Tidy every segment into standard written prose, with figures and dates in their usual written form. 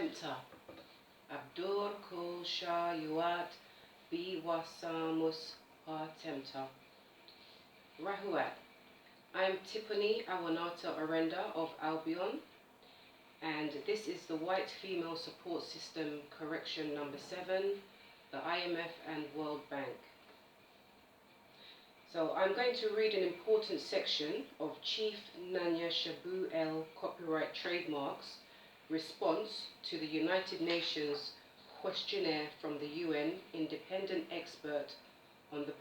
Attempter Abdur Kul Shah Yuat Biwasamus Attempter Rahuat. I am Tiffany Awanata Orenda of Albion, and this is the White Female Support System Correction number 7, the IMF and World Bank. So I'm going to read an important section of Chief Nanya Shabu El Copyright Trademarks response to the United Nations questionnaire from the UN independent expert on the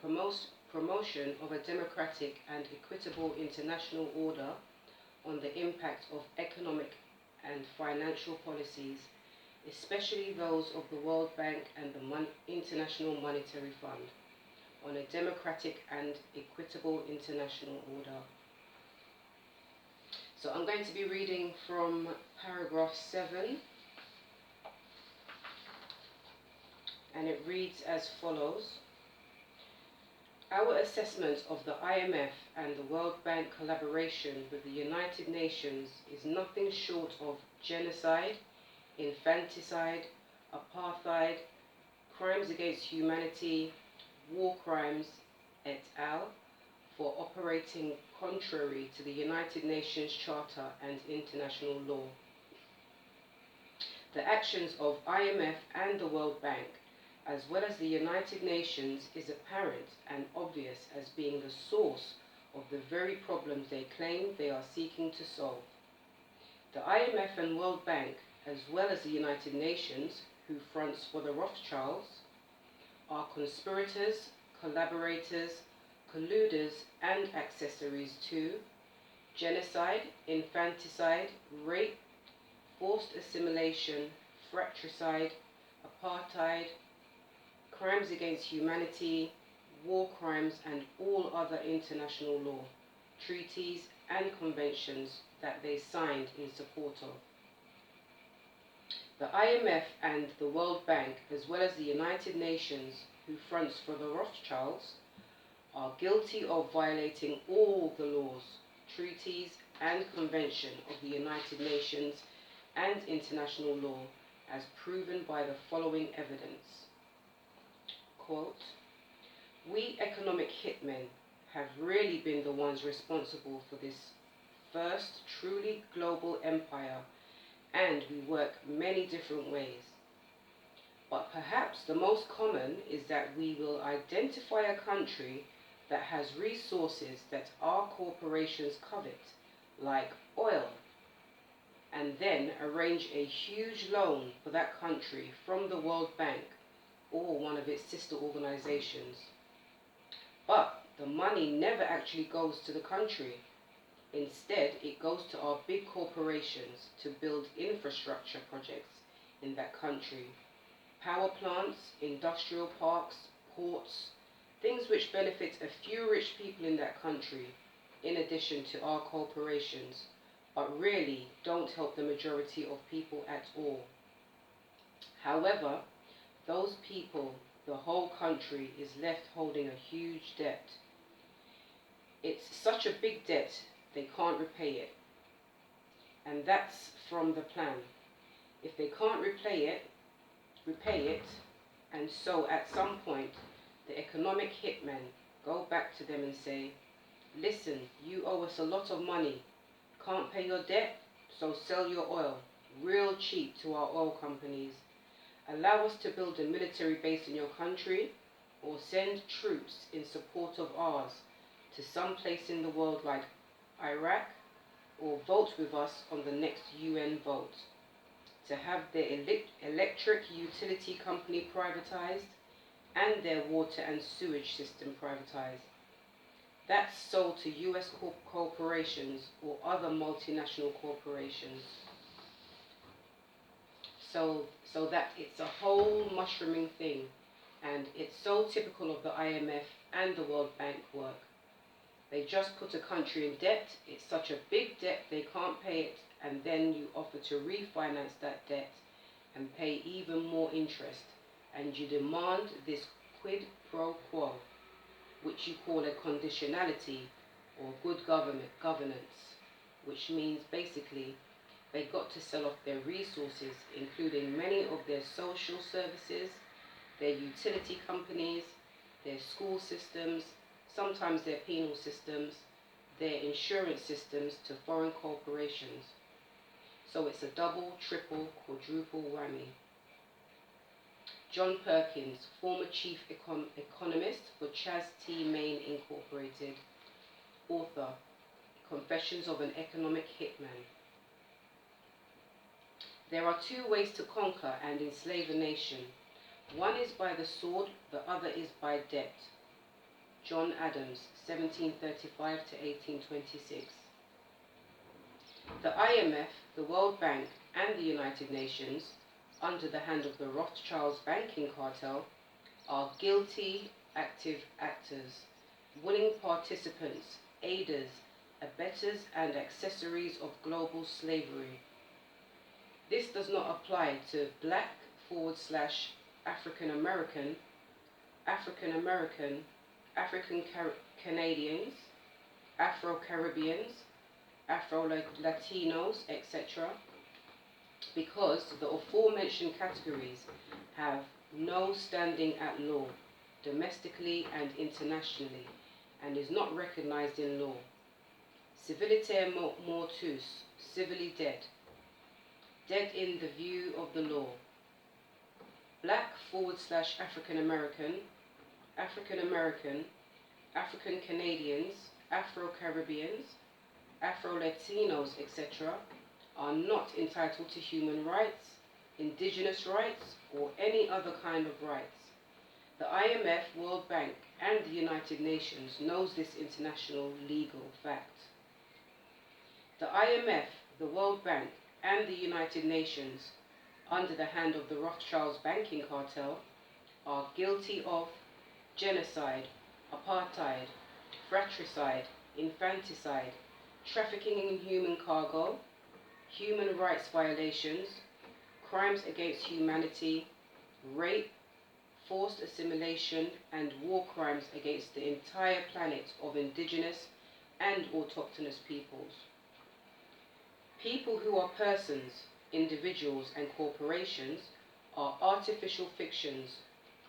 promotion of a democratic and equitable international order on the impact of economic and financial policies, especially those of the World Bank and the International Monetary Fund, on a democratic and equitable international order. So I'm going to be reading from paragraph 7, and it reads as follows. Our assessment of the IMF and the World Bank collaboration with the United Nations is nothing short of genocide, infanticide, apartheid, crimes against humanity, war crimes, et al., for operating contrary to the United Nations Charter and international law. The actions of IMF and the World Bank, as well as the United Nations, is apparent and obvious as being the source of the very problems they claim they are seeking to solve. The IMF and World Bank, as well as the United Nations, who fronts for the Rothschilds, are conspirators, collaborators, colluders and accessories to genocide, infanticide, rape, forced assimilation, fratricide, apartheid, crimes against humanity, war crimes and all other international law, treaties and conventions that they signed in support of. The IMF and the World Bank, as well as the United Nations, who fronts for the Rothschilds, are guilty of violating all the laws, treaties and convention of the United Nations and international law as proven by the following evidence. Quote, we economic hitmen have really been the ones responsible for this first truly global empire, and we work many different ways. But perhaps the most common is that we will identify a country that has resources that our corporations covet, like oil, and then arrange a huge loan for that country from the World Bank or one of its sister organizations. But the money never actually goes to the country. Instead, it goes to our big corporations to build infrastructure projects in that country. Power plants, industrial parks, ports, things which benefit a few rich people in that country, in addition to our corporations, but really don't help the majority of people at all. However, those people, the whole country, is left holding a huge debt. It's such a big debt, they can't repay it. And that's from the plan. If they can't repay it, and so at some point, the economic hitmen go back to them and say, listen, you owe us a lot of money. Can't pay your debt, so sell your oil real cheap to our oil companies. Allow us to build a military base in your country, or send troops in support of ours to some place in the world like Iraq, or vote with us on the next UN vote to have their electric utility company privatized and their water and sewage system privatized. That's sold to US corporations or other multinational corporations. So that it's a whole mushrooming thing, and it's so typical of the IMF and the World Bank work. They just put a country in debt, it's such a big debt they can't pay it, and then you offer to refinance that debt and pay even more interest, and you demand this quid pro quo, which you call a conditionality or good governance, which means basically They got to sell off their resources, including many of their social services, their utility companies, their school systems, sometimes their penal systems, their insurance systems to foreign corporations. So it's a double, triple, quadruple whammy. John Perkins, former chief economist for Chas T. Main Incorporated, author, Confessions of an Economic Hitman. There are two ways to conquer and enslave a nation. One is by the sword, the other is by debt. John Adams, 1735 to 1826. The IMF, the World Bank, and the United Nations, under the hand of the Rothschilds banking cartel, are guilty active actors, willing participants, aiders, abettors, and accessories of global slavery. This does not apply to black / African American, African Canadians, Afro-Caribbeans, Afro-Latinos, etc., because the aforementioned categories have no standing at law, domestically and internationally, and is not recognized in law. Civiliter mortuus, civilly dead, dead in the view of the law. Black / African American, African American, African Canadians, Afro-Caribbeans, Afro-Latinos, etc., are not entitled to human rights, indigenous rights, or any other kind of rights. The IMF, World Bank, and the United Nations knows this international legal fact. The IMF, the World Bank, and the United Nations, under the hand of the Rothschilds banking cartel, are guilty of genocide, apartheid, fratricide, infanticide, trafficking in human cargo, human rights violations, crimes against humanity, rape, forced assimilation, and war crimes against the entire planet of indigenous and autochthonous peoples. People who are persons, individuals, and corporations are artificial fictions,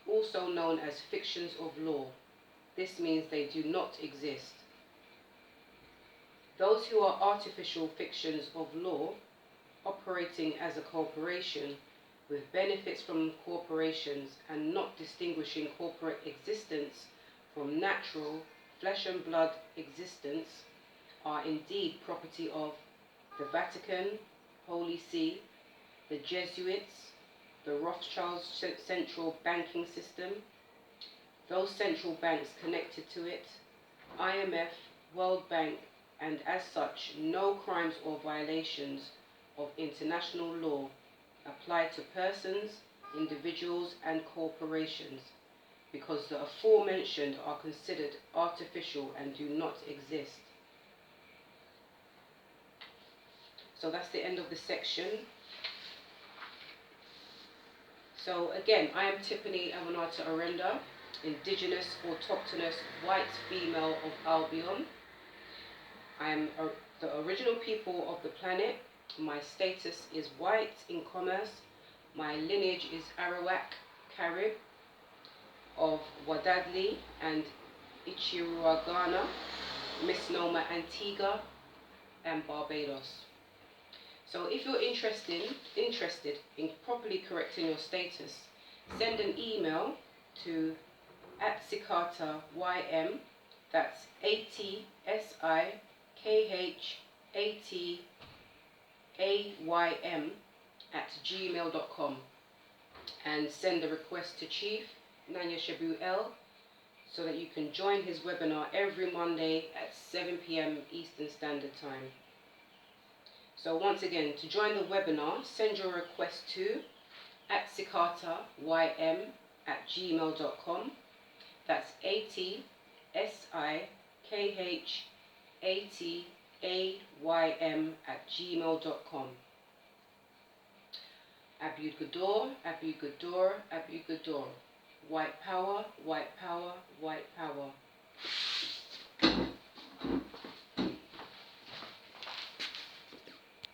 also known as fictions of law. This means they do not exist. Those who are artificial fictions of law, operating as a corporation with benefits from corporations and not distinguishing corporate existence from natural flesh and blood existence, are indeed property of the Vatican, Holy See, the Jesuits, the Rothschilds central banking system, those central banks connected to it, IMF, World Bank, and as such, no crimes or violations of international law apply to persons, individuals, and corporations, because the aforementioned are considered artificial and do not exist. So that's the end of the section. So again, I am Tiffany Amanata Arenda, indigenous, autochthonous, white female of Albion. I am the original people of the planet. My status is white in commerce. My lineage is Arawak Carib of Wadadli and Ichiruagana, misnomer Antigua and Barbados. So if you're interested in properly correcting your status, send an email to @SikataYM, that's ATSIKHATAYM @gmail.com, and send a request to Chief Nanya Shabu L so that you can join his webinar every Monday at 7 p.m. Eastern Standard Time. So once again, to join the webinar, send your request to @SikataYM @gmail.com. That's ATSIKHATAYM @gmail.com. Abu Gador, Abu Gador, Abu Gador. White power, white power, white power.